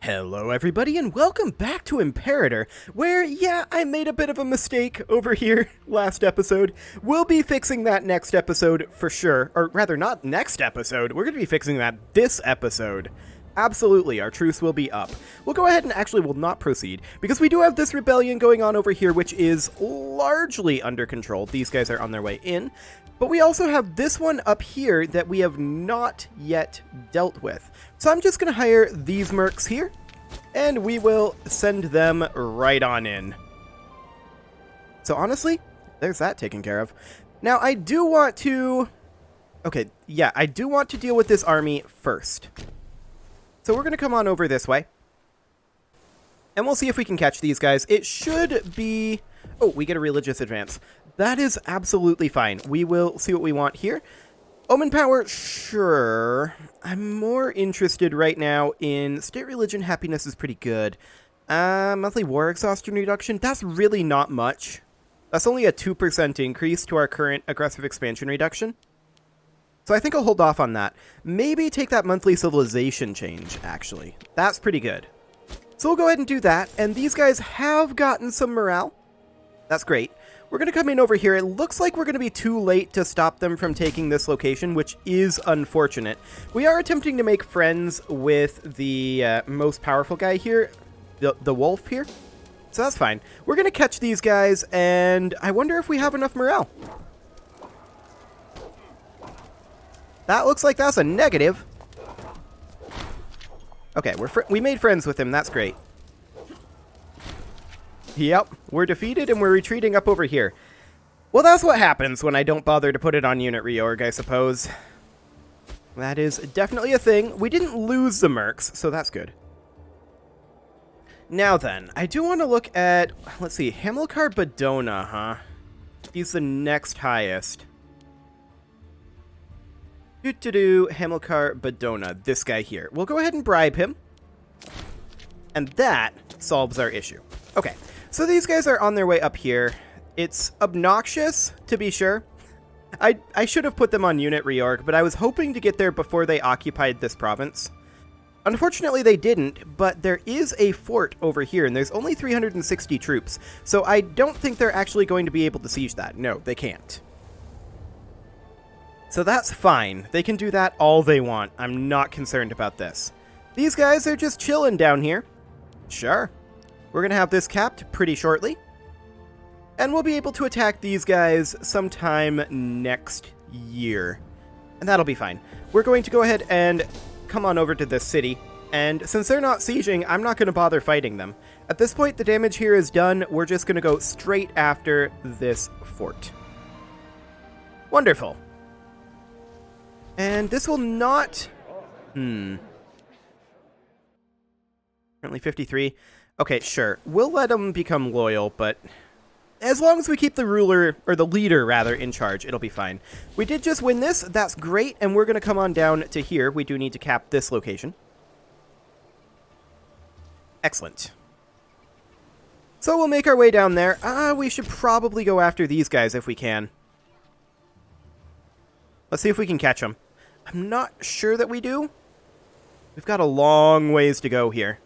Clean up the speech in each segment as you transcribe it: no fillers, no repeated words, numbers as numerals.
Hello everybody and welcome back to Imperator, where, yeah, I made a bit of a mistake over here last episode. We'll be fixing that next episode for sure, or rather not next episode, we're going to be fixing that this episode. Absolutely, our truce will be up. We'll go ahead and actually will not proceed, because we do have this rebellion going on over here, which is largely under control. These guys are on their way in. But we also have this one up here that we have not yet dealt with. So I'm just going to hire these mercs here, and we will send them right on in. So honestly, there's that taken care of. Now I do want to... Okay, yeah, I do want to deal with this army first. So we're going to come on over this way. And we'll see if we can catch these guys. It should be... Oh, we get a religious advance. That is absolutely fine. We will see what we want here. Omen power, sure. I'm more interested right now in state religion happiness is pretty good. Monthly war exhaustion reduction, that's really not much. That's only a 2% increase to our current aggressive expansion reduction. So I think I'll hold off on that. Maybe take that monthly civilization change, actually. That's pretty good. So we'll go ahead and do that. And these guys have gotten some morale. That's great. We're going to come in over here. It looks like we're going to be too late to stop them from taking this location, which is unfortunate. We are attempting to make friends with the most powerful guy here, the wolf here. So that's fine. We're going to catch these guys, and I wonder if we have enough morale. That looks like that's a negative. Okay, we made friends with him. That's great. Yep, we're defeated and we're retreating up over here. Well, that's what happens when I don't bother to put it on unit reorg, I suppose. That is definitely a thing. We didn't lose the mercs, so that's good. Now then, I do want to look at, let's see, Hamilcar Badona, huh? He's the next highest. Hamilcar Badona, this guy here. We'll go ahead and bribe him. And that solves our issue. Okay. So these guys are on their way up here. It's obnoxious, to be sure. I should have put them on unit reorg, but I was hoping to get there before they occupied this province. Unfortunately, they didn't, but there is a fort over here, and there's only 360 troops, so I don't think they're actually going to be able to siege that. No, they can't. So that's fine. They can do that all they want. I'm not concerned about this. These guys are just chilling down here. Sure. We're going to have this capped pretty shortly. And we'll be able to attack these guys sometime next year. And that'll be fine. We're going to go ahead and come on over to this city. And since they're not sieging, I'm not going to bother fighting them. At this point, the damage here is done. We're just going to go straight after this fort. Wonderful. And this will not... Currently 53. Okay, sure. We'll let them become loyal, but as long as we keep the ruler, or the leader, rather, in charge, it'll be fine. We did just win this. That's great, and we're going to come on down to here. We do need to cap this location. Excellent. So we'll make our way down there. We should probably go after these guys if we can. Let's see if we can catch them. I'm not sure that we do. We've got a long ways to go here.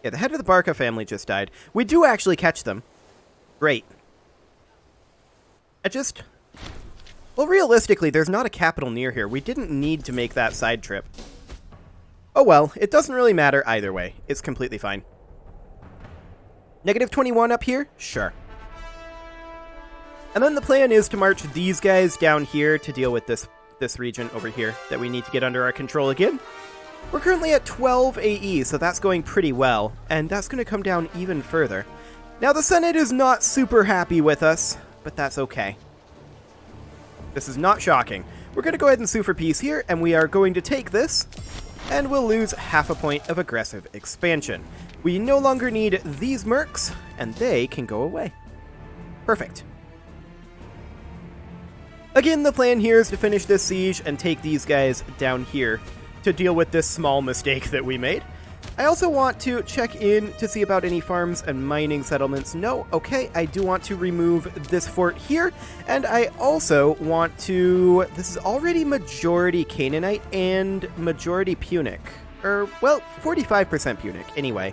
Yeah, the head of the Barca family just died. We do actually catch them. Great. Well, realistically, there's not a capital near here. We didn't need to make that side trip. Oh well, it doesn't really matter either way. It's completely fine. Negative 21 up here? Sure. And then the plan is to march these guys down here to deal with this region over here that we need to get under our control again. We're currently at 12 AE, so that's going pretty well, and that's going to come down even further. Now, the Senate is not super happy with us, but that's okay. This is not shocking. We're going to go ahead and sue for peace here, and we are going to take this, and we'll lose half a point of aggressive expansion. We no longer need these mercs, and they can go away. Perfect. Again, the plan here is to finish this siege and take these guys down here to deal with this small mistake that we made. I also want to check in to see about any farms and mining settlements. No, okay, I do want to remove this fort here, and I also want to... This is already majority Canaanite and majority Punic. Or, well, 45% Punic, anyway.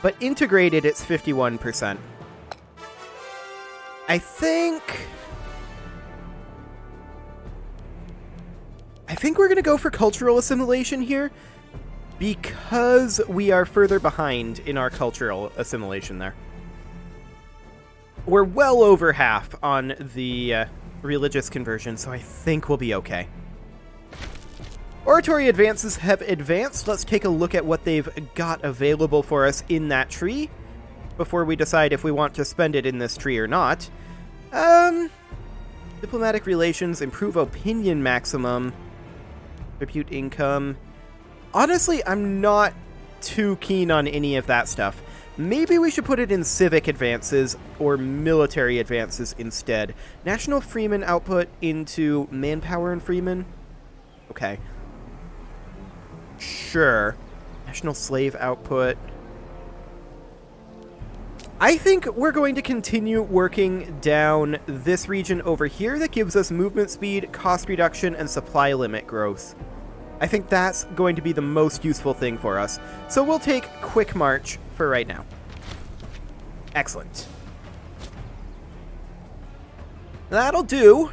But integrated, it's 51%. I think we're going to go for cultural assimilation here, because we are further behind in our cultural assimilation there. We're well over half on the religious conversion, so I think we'll be okay. Oratory advances have advanced. Let's take a look at what they've got available for us in that tree before we decide if we want to spend it in this tree or not. Diplomatic relations, improve opinion maximum, repute income. Honestly, I'm not too keen on any of that stuff. Maybe we should put it in civic advances or military advances instead. National freeman output into manpower and freeman. Okay. Sure. National slave output. I think we're going to continue working down this region over here that gives us movement speed, cost reduction, and supply limit growth. I think that's going to be the most useful thing for us. So we'll take Quick March for right now. Excellent. That'll do.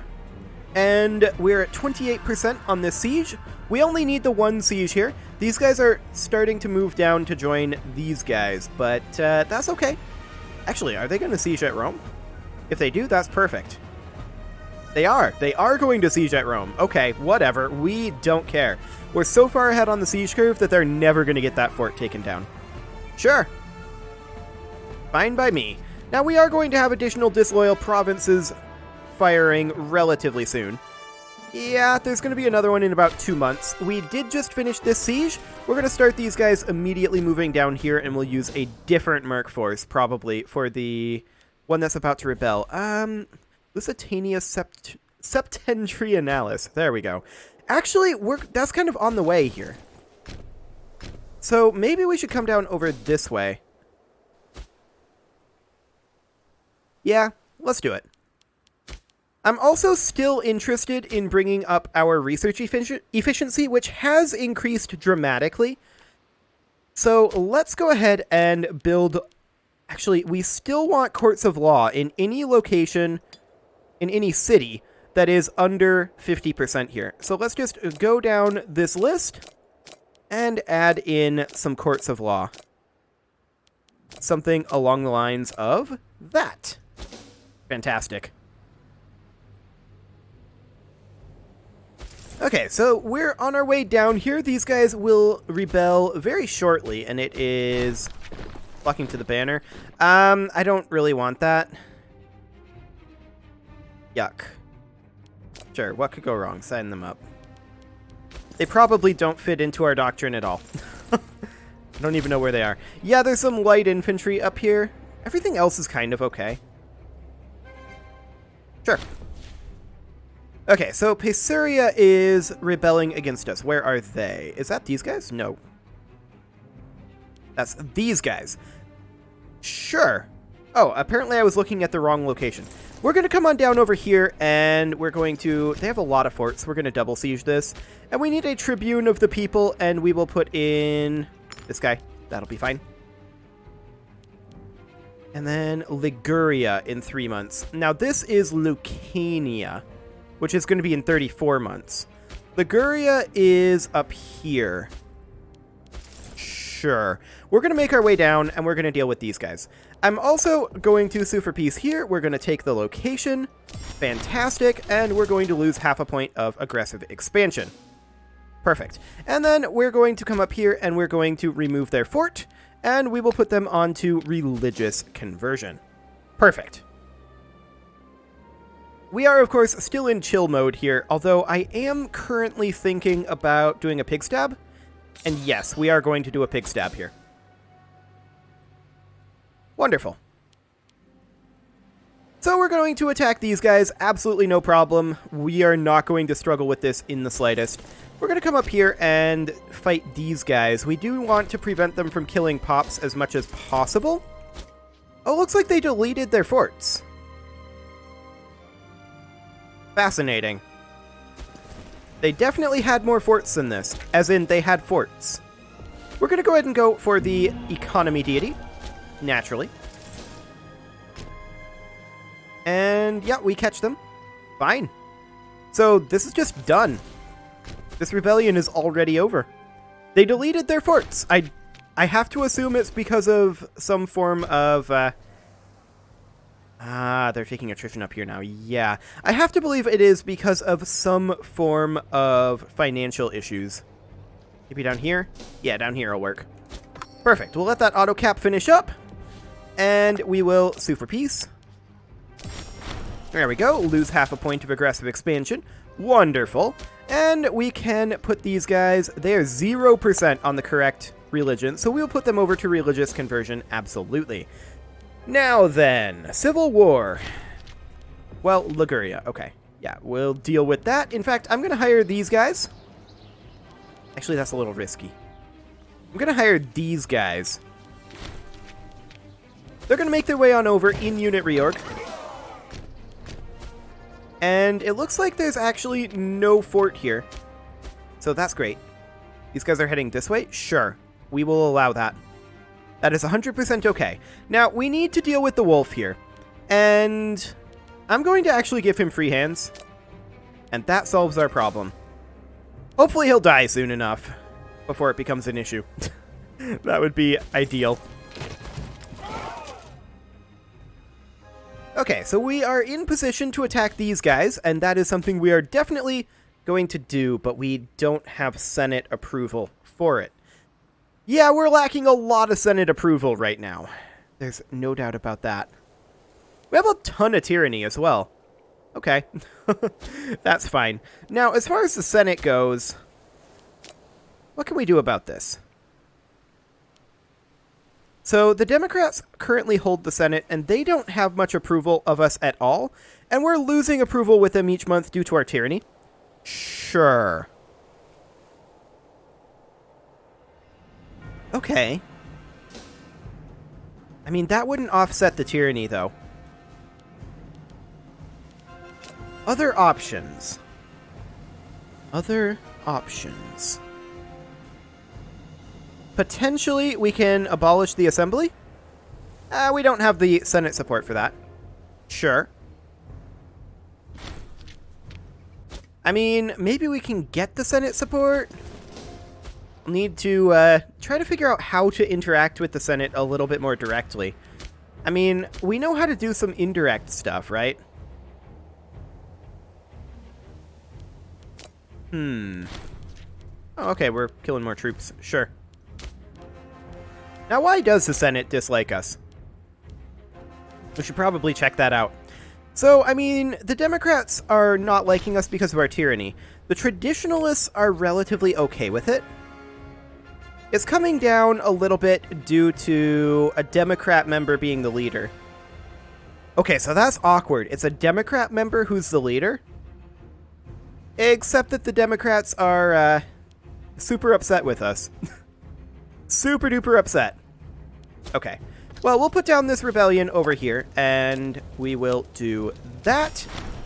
And we're at 28% on this siege. We only need the one siege here. These guys are starting to move down to join these guys, but that's okay. Actually, are they going to siege at Rome? If they do, that's perfect. They are. They are going to siege at Rome. Okay, whatever. We don't care. We're so far ahead on the siege curve that they're never going to get that fort taken down. Sure. Fine by me. Now, we are going to have additional disloyal provinces firing relatively soon. Yeah, there's going to be another one in about 2 months. We did just finish this siege. We're going to start these guys immediately moving down here, and we'll use a different merc force, probably, for the one that's about to rebel. Lusitania Septentrionalis. There we go. Actually, that's kind of on the way here. So maybe we should come down over this way. Yeah, let's do it. I'm also still interested in bringing up our research efficiency, which has increased dramatically. So let's go ahead and build... Actually, we still want courts of law in any location, in any city, that is under 50% here. So let's just go down this list and add in some courts of law. Something along the lines of that. Fantastic. Okay, so we're on our way down here. These guys will rebel very shortly, and it is flocking to the banner. I don't really want that. Yuck. Sure, what could go wrong? Sign them up. They probably don't fit into our doctrine at all. I don't even know where they are. Yeah, there's some light infantry up here. Everything else is kind of okay. Sure. Okay, so Paesuria is rebelling against us. Where are they? Is that these guys? No. That's these guys. Sure. Oh, apparently I was looking at the wrong location. We're going to come on down over here, and we're going to... They have a lot of forts. We're going to double siege this. And we need a tribune of the people, and we will put in this guy. That'll be fine. And then Liguria in 3 months. Now, this is Lucania, which is going to be in 34 months. Liguria is up here. Sure. We're going to make our way down, and we're going to deal with these guys. I'm also going to sue for peace here. We're going to take the location. Fantastic. And we're going to lose half a point of aggressive expansion. Perfect. And then we're going to come up here, and we're going to remove their fort, and we will put them onto religious conversion. Perfect. We are, of course, still in chill mode here, although I am currently thinking about doing a pig stab. And yes, we are going to do a pig stab here. Wonderful. So we're going to attack these guys, absolutely no problem. We are not going to struggle with this in the slightest. We're going to come up here and fight these guys. We do want to prevent them from killing pops as much as possible. Oh, looks like they deleted their forts. Fascinating. They definitely had more forts than this, as in they had forts. We're going to go ahead and go for the economy deity, naturally. And yeah, we catch them. Fine. So this is just done. This rebellion is already over. They deleted their forts. I have to assume it's because of some form of... they're taking attrition up here now. Yeah. I have to believe it is because of some form of financial issues. Maybe down here? Yeah, down here will work. Perfect. We'll let that auto cap finish up. And we will sue for peace. There we go. Lose half a point of aggressive expansion. Wonderful. And we can put these guys... They are 0% on the correct religion, so we'll put them over to religious conversion. Absolutely. Now then, Civil War. Well, Liguria. Okay. Yeah, we'll deal with that. In fact, I'm going to hire these guys. Actually, that's a little risky. I'm going to hire these guys. They're going to make their way on over in unit reorg. And it looks like there's actually no fort here. So that's great. These guys are heading this way? Sure. We will allow that. That is 100% okay. Now, we need to deal with the wolf here. And I'm going to actually give him free hands. And that solves our problem. Hopefully he'll die soon enough before it becomes an issue. That would be ideal. Okay, so we are in position to attack these guys, and that is something we are definitely going to do, but we don't have Senate approval for it. Yeah, we're lacking a lot of Senate approval right now. There's no doubt about that. We have a ton of tyranny as well. Okay. That's fine. Now, as far as the Senate goes, what can we do about this? So the Democrats currently hold the Senate, and they don't have much approval of us at all, and we're losing approval with them each month due to our tyranny. Sure. Okay. I mean, that wouldn't offset the tyranny, though. Other options. Other options. Potentially, we can abolish the assembly. We don't have the Senate support for that. Sure. I mean, maybe we can get the Senate support. We'll need to try to figure out how to interact with the Senate a little bit more directly. I mean, we know how to do some indirect stuff, right? Oh, okay, we're killing more troops. Sure. Now, why does the Senate dislike us? We should probably check that out. So, I mean, the Democrats are not liking us because of our tyranny. The Traditionalists are relatively okay with it. It's coming down a little bit due to a Democrat member being the leader. Okay, so that's awkward. It's a Democrat member who's the leader? Except that the Democrats are, super upset with us. Super duper upset. Okay. Well, we'll put down this rebellion over here, and we will do that.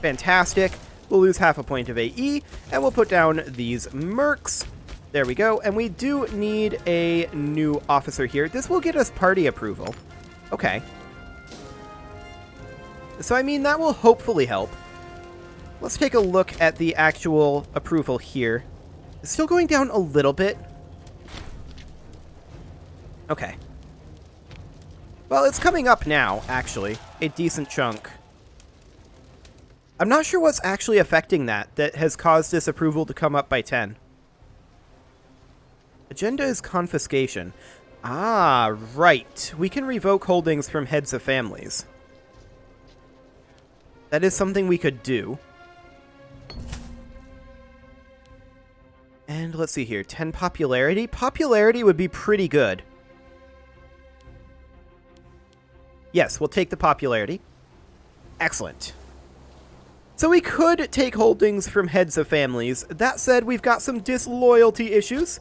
Fantastic. We'll lose half a point of AE, and we'll put down these mercs. There we go. And we do need a new officer here. This will get us party approval. Okay. So, I mean, that will hopefully help. Let's take a look at the actual approval here. It's still going down a little bit. Okay. Well, it's coming up now, actually. A decent chunk. I'm not sure what's actually affecting that has caused this approval to come up by 10. Agenda is confiscation. Ah, right. We can revoke holdings from heads of families. That is something we could do. And let's see here. 10 popularity. Popularity would be pretty good. Yes, we'll take the popularity. Excellent. So we could take holdings from heads of families. That said, we've got some disloyalty issues.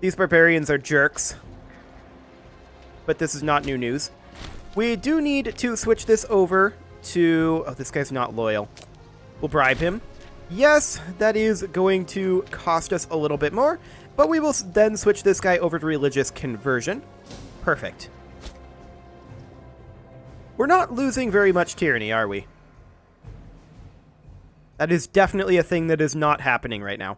These barbarians are jerks. But this is not new news. We do need to switch this over to... Oh, this guy's not loyal. We'll bribe him. Yes, that is going to cost us a little bit more. But we will then switch this guy over to religious conversion. Perfect. We're not losing very much tyranny, are we? That is definitely a thing that is not happening right now.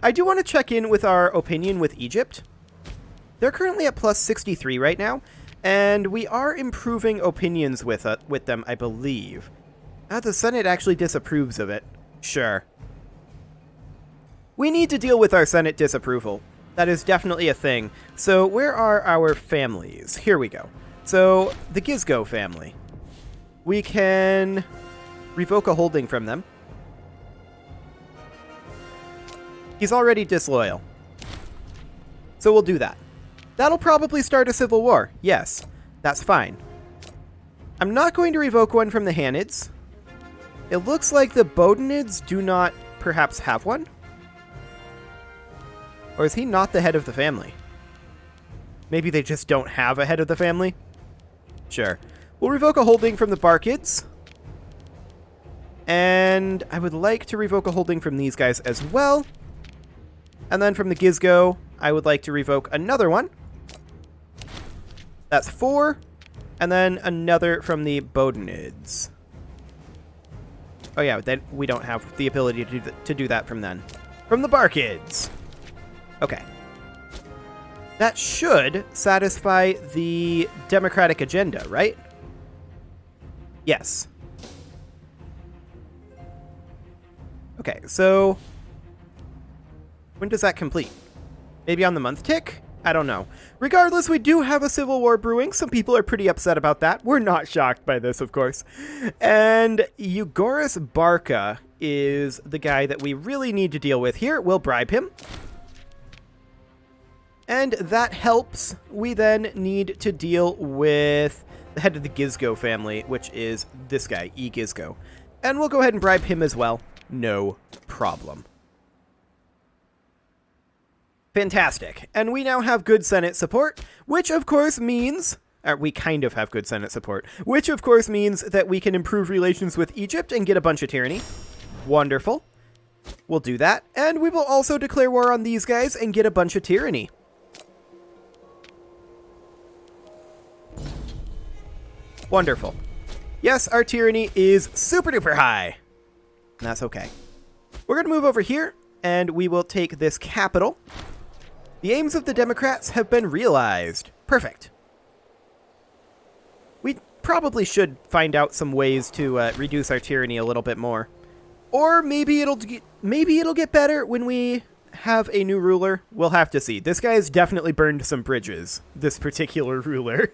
I do want to check in with our opinion with Egypt. They're currently at plus 63 right now, and we are improving opinions with them, I believe. The Senate actually disapproves of it. Sure. We need to deal with our Senate disapproval. That is definitely a thing. So where are our families? Here we go. So the Gizgo family. We can revoke a holding from them. He's already disloyal. So we'll do that. That'll probably start a civil war. Yes, that's fine. I'm not going to revoke one from the Hanids. It looks like the Bodenids do not perhaps have one. Or is he not the head of the family? Maybe they just don't have a head of the family? Sure. We'll revoke a holding from the Barkids. And I would like to revoke a holding from these guys as well. And then from the Gizgo, I would like to revoke another one. That's 4. And then another from the Bodenids. Oh yeah, then we don't have the ability to do that from then. From the Barkids. Okay. That should satisfy the democratic agenda, right? Yes. Okay, so when does that complete? Maybe on the month tick? I don't know. Regardless, we do have a civil war brewing. Some people are pretty upset about that. We're not shocked by this, of course. And Eugoras Barca is the guy that we really need to deal with here. We'll bribe him. And that helps. We then need to deal with the head of the Gizgo family, which is this guy, Gizgo. And we'll go ahead and bribe him as well. No problem. Fantastic. And we now have good Senate support, which of course means... we kind of have good Senate support, which of course means that we can improve relations with Egypt and get a bunch of tyranny. Wonderful. We'll do that. And we will also declare war on these guys and get a bunch of tyranny. Wonderful. Yes, our tyranny is super duper high. And that's okay. We're going to move over here, and we will take this capital. The aims of the Democrats have been realized. Perfect. We probably should find out some ways to reduce our tyranny a little bit more. Or maybe it'll get better when we have a new ruler. We'll have to see. This guy has definitely burned some bridges, this particular ruler.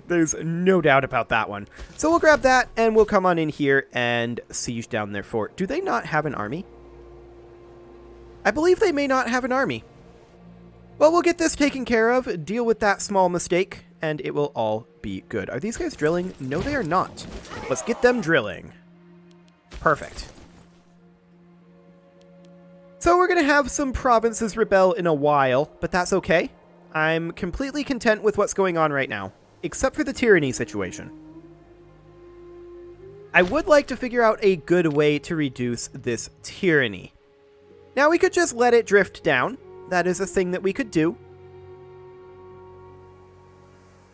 There's no doubt about that one. So we'll grab that, and we'll come on in here and siege down their fort. Do they not have an army? I believe they may not have an army. Well, we'll get this taken care of, deal with that small mistake, and it will all be good. Are these guys drilling? No, they are not. Let's get them drilling. Perfect. So we're going to have some provinces rebel in a while, but that's okay. I'm completely content with what's going on right now, except for the tyranny situation. I would like to figure out a good way to reduce this tyranny. Now, we could just let it drift down. That is a thing that we could do.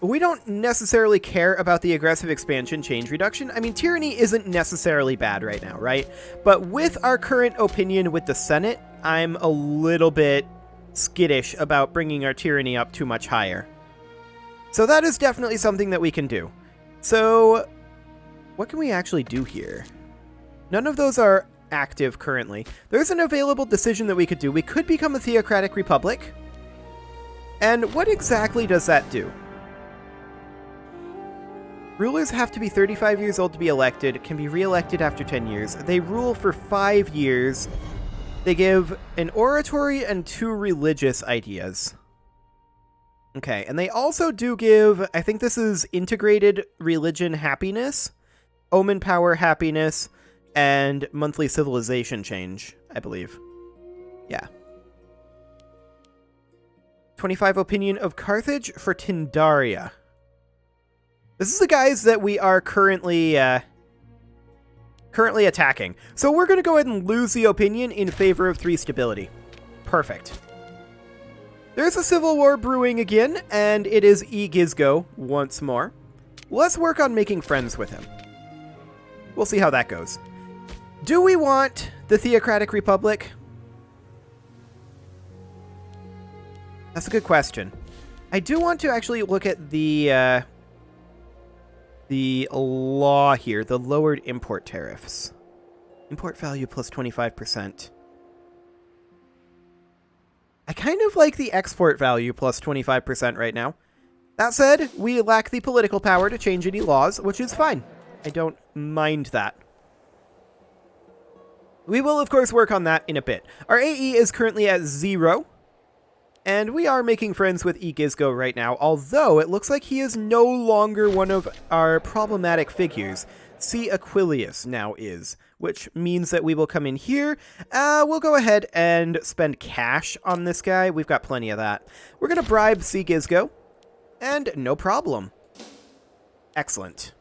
We don't necessarily care about the aggressive expansion change reduction. I mean, tyranny isn't necessarily bad right now, right? But with our current opinion with the Senate, I'm a little bit skittish about bringing our tyranny up too much higher. So that is definitely something that we can do. So what can we actually do here? None of those are active currently. There's an available decision that we could do. We could become a theocratic republic. And what exactly does that do? Rulers have to be 35 years old to be elected, can be re-elected after 10 years. They rule for 5 years. They give an oratory and 2 religious ideas. Okay, and they also do give, I think this is integrated religion happiness, omen power happiness, and monthly civilization change, I believe. Yeah. 25 opinion of Carthage for Tindaria. This is the guys that we are currently attacking. So we're going to go ahead and lose the opinion in favor of 3 stability. Perfect. There's a civil war brewing again, and it is Egizgo once more. Let's work on making friends with him. We'll see how that goes. Do we want the Theocratic Republic? That's a good question. I do want to actually look at the law here, the lowered import tariffs. Import value plus 25%. I kind of like the export value plus 25% right now. That said, we lack the political power to change any laws, which is fine. I don't mind that. We will, of course, work on that in a bit. Our AE is currently at 0. And we are making friends with Egizgo right now, although it looks like he is no longer one of our problematic figures. See, Aquilius now is, which means that we will come in here. We'll go ahead and spend cash on this guy. We've got plenty of that. We're going to bribe Egizgo, and no problem. Excellent.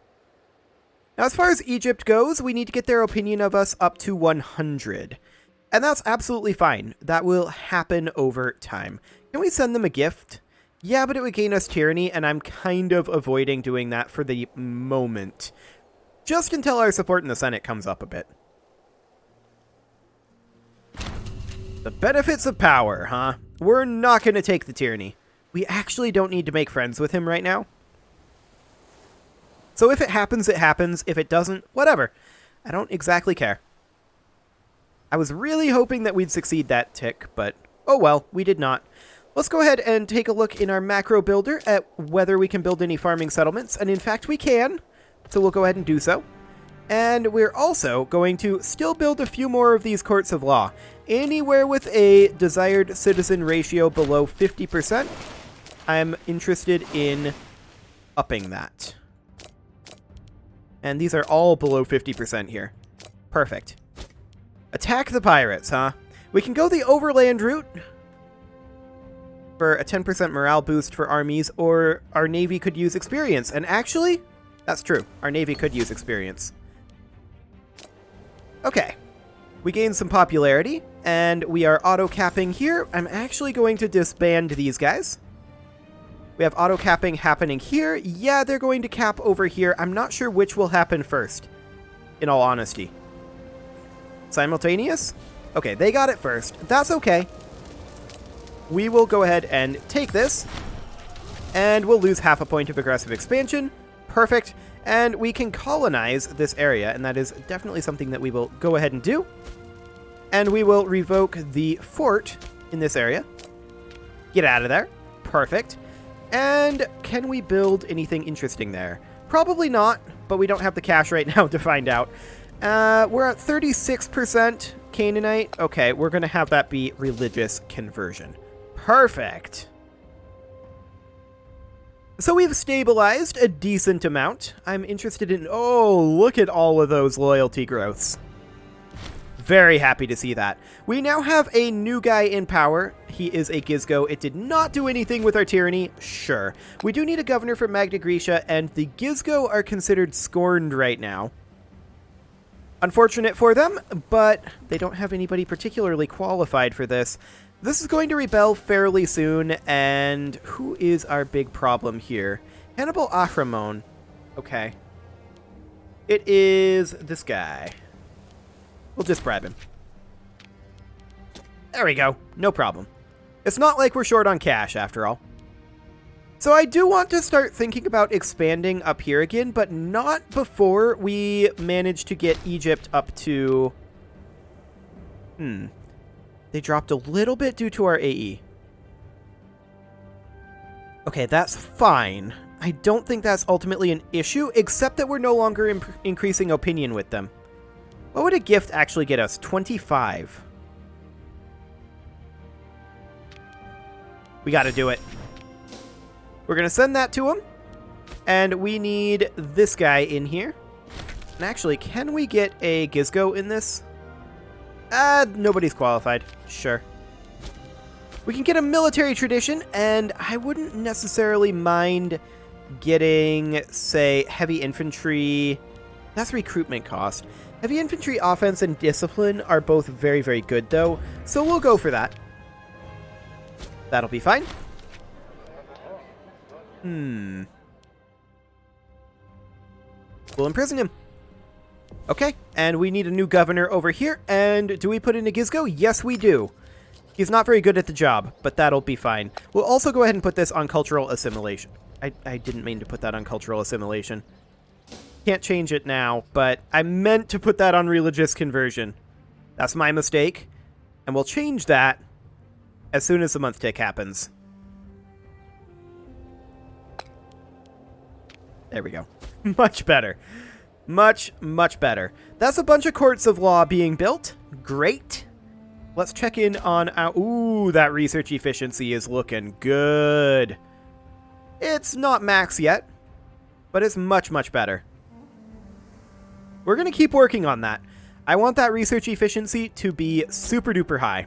Now, as far as Egypt goes, we need to get their opinion of us up to 100. And that's absolutely fine. That will happen over time. Can we send them a gift? Yeah, but it would gain us tyranny, and I'm kind of avoiding doing that for the moment. Just until our support in the Senate comes up a bit. The benefits of power, huh? We're not going to take the tyranny. We actually don't need to make friends with him right now. So if it happens, it happens. If it doesn't, whatever. I don't exactly care. I was really hoping that we'd succeed that tick, but oh well, we did not. Let's go ahead and take a look in our macro builder at whether we can build any farming settlements, and in fact we can, so we'll go ahead and do so. And we're also going to still build a few more of these courts of law. Anywhere with a desired citizen ratio below 50%, I'm interested in upping that. And these are all below 50% here. Perfect. Attack the pirates, huh? We can go the overland route for a 10% morale boost for armies, or our navy could use experience. And actually, that's true. Our navy could use experience. Okay. We gained some popularity, and we are auto-capping here. I'm actually going to disband these guys. We have auto-capping happening here. Yeah, they're going to cap over here. I'm not sure which will happen first, in all honesty. Simultaneous? Okay, they got it first. That's okay. We will go ahead and take this, and we'll lose half a point of aggressive expansion. Perfect. And we can colonize this area, and that is definitely something that we will go ahead and do. And we will revoke the fort in this area. Get out of there. Perfect. And can we build anything interesting there? Probably not, but we don't have the cash right now to find out. We're at 36% Canaanite. Okay, we're going to have that be religious conversion. Perfect. So we've stabilized a decent amount. I'm interested in... Oh, look at all of those loyalty growths. Very happy to see that. We now have a new guy in power. He is a Gizgo. It did not do anything with our tyranny. Sure. We do need a governor for Magna Graecia, and the Gizgo are considered scorned right now. Unfortunate for them, but they don't have anybody particularly qualified for this. This is going to rebel fairly soon, and who is our big problem here? Hannibal Ahramon. Okay. It is this guy. We'll just bribe him. There we go. No problem. It's not like we're short on cash, after all. So I do want to start thinking about expanding up here again, but not before we manage to get Egypt up to... They dropped a little bit due to our AE. Okay, that's fine. I don't think that's ultimately an issue, except that we're no longer increasing opinion with them. What would a gift actually get us? 25. We gotta do it. We're gonna send that to him. And we need this guy in here. And actually, can we get a Gizgo in this? Nobody's qualified. Sure. We can get a military tradition, and I wouldn't necessarily mind getting, say, heavy infantry. That's recruitment cost. Heavy infantry offense and discipline are both very, very good, though, so we'll go for that. That'll be fine. We'll imprison him. Okay, and we need a new governor over here. And do we put in a Gizgo? Yes, we do. He's not very good at the job, but that'll be fine. We'll also go ahead and put this on cultural assimilation. I didn't mean to put that on cultural assimilation. Can't change it now, but I meant to put that on religious conversion. That's my mistake. And we'll change that as soon as the month tick happens. There we go. Much better. Much, much better. That's a bunch of courts of law being built. Great. Let's check in on our... Ooh, that research efficiency is looking good. It's not max yet, but it's much, much better. We're going to keep working on that. I want that research efficiency to be super duper high.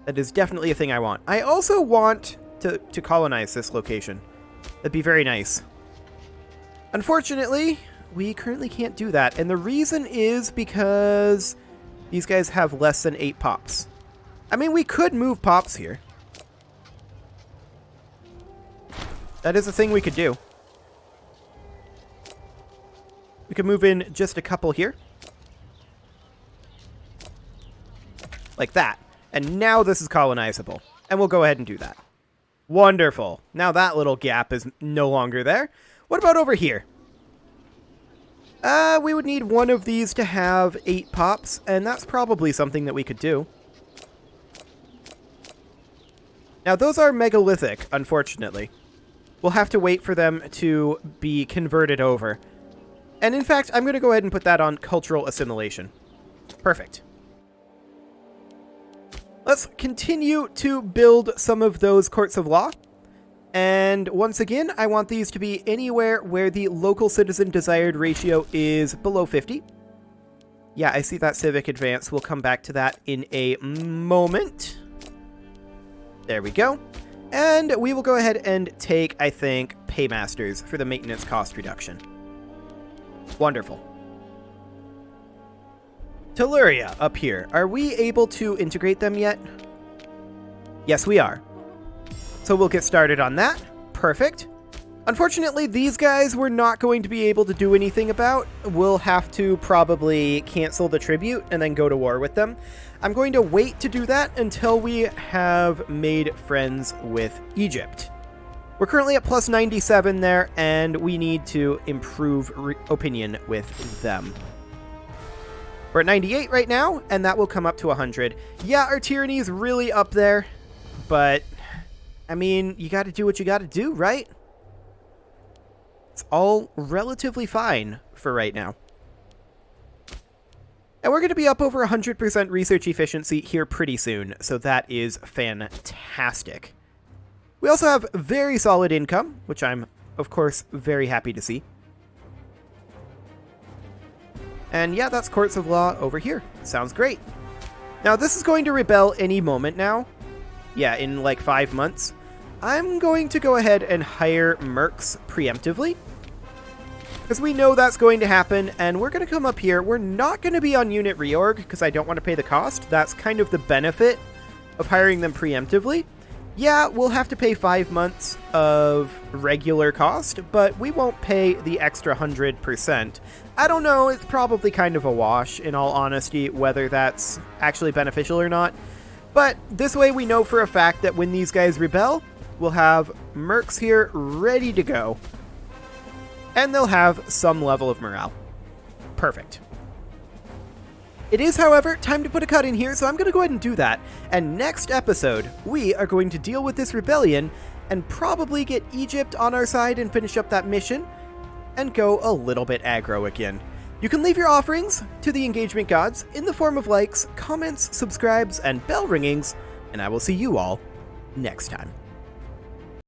That is definitely a thing I want. I also want to colonize this location. That'd be very nice. Unfortunately, we currently can't do that. And the reason is because these guys have less than 8 pops. I mean, we could move pops here. That is a thing we could do. We could move in just a couple here. Like that. And now this is colonizable. And we'll go ahead and do that. Wonderful. Now that little gap is no longer there. What about over here? We would need one of these to have 8 pops, and that's probably something that we could do. Now, those are megalithic, unfortunately. We'll have to wait for them to be converted over. And in fact, I'm going to go ahead and put that on cultural assimilation. Perfect. Let's continue to build some of those courts of law. And once again, I want these to be anywhere where the local citizen desired ratio is below 50. Yeah, I see that civic advance. We'll come back to that in a moment. There we go. And we will go ahead and take, I think, paymasters for the maintenance cost reduction. Wonderful. Telluria up here. Are we able to integrate them yet? Yes, we are. So we'll get started on that. Perfect. Unfortunately, these guys we're not going to be able to do anything about. We'll have to probably cancel the tribute and then go to war with them. I'm going to wait to do that until we have made friends with Egypt. We're currently at plus 97 there, and we need to improve opinion with them. We're at 98 right now, and that will come up to 100. Yeah, our tyranny is really up there, but I mean, you got to do what you got to do, right? It's all relatively fine for right now. And we're going to be up over 100% research efficiency here pretty soon, so that is fantastic. We also have very solid income, which I'm, of course, very happy to see. And yeah, that's courts of law over here. Sounds great. Now, this is going to rebel any moment now. Yeah, in like 5 months. I'm going to go ahead and hire mercs preemptively, because we know that's going to happen, and we're going to come up here. We're not going to be on unit reorg, because I don't want to pay the cost. That's kind of the benefit of hiring them preemptively. Yeah, we'll have to pay 5 months of regular cost, but we won't pay the extra 100%. I don't know, it's probably kind of a wash, in all honesty, whether that's actually beneficial or not. But this way we know for a fact that when these guys rebel, we'll have mercs here ready to go. And they'll have some level of morale. Perfect. It is, however, time to put a cut in here, so I'm going to go ahead and do that. And next episode, we are going to deal with this rebellion and probably get Egypt on our side and finish up that mission and go a little bit aggro again. You can leave your offerings to the engagement gods in the form of likes, comments, subscribes, and bell ringings, and I will see you all next time.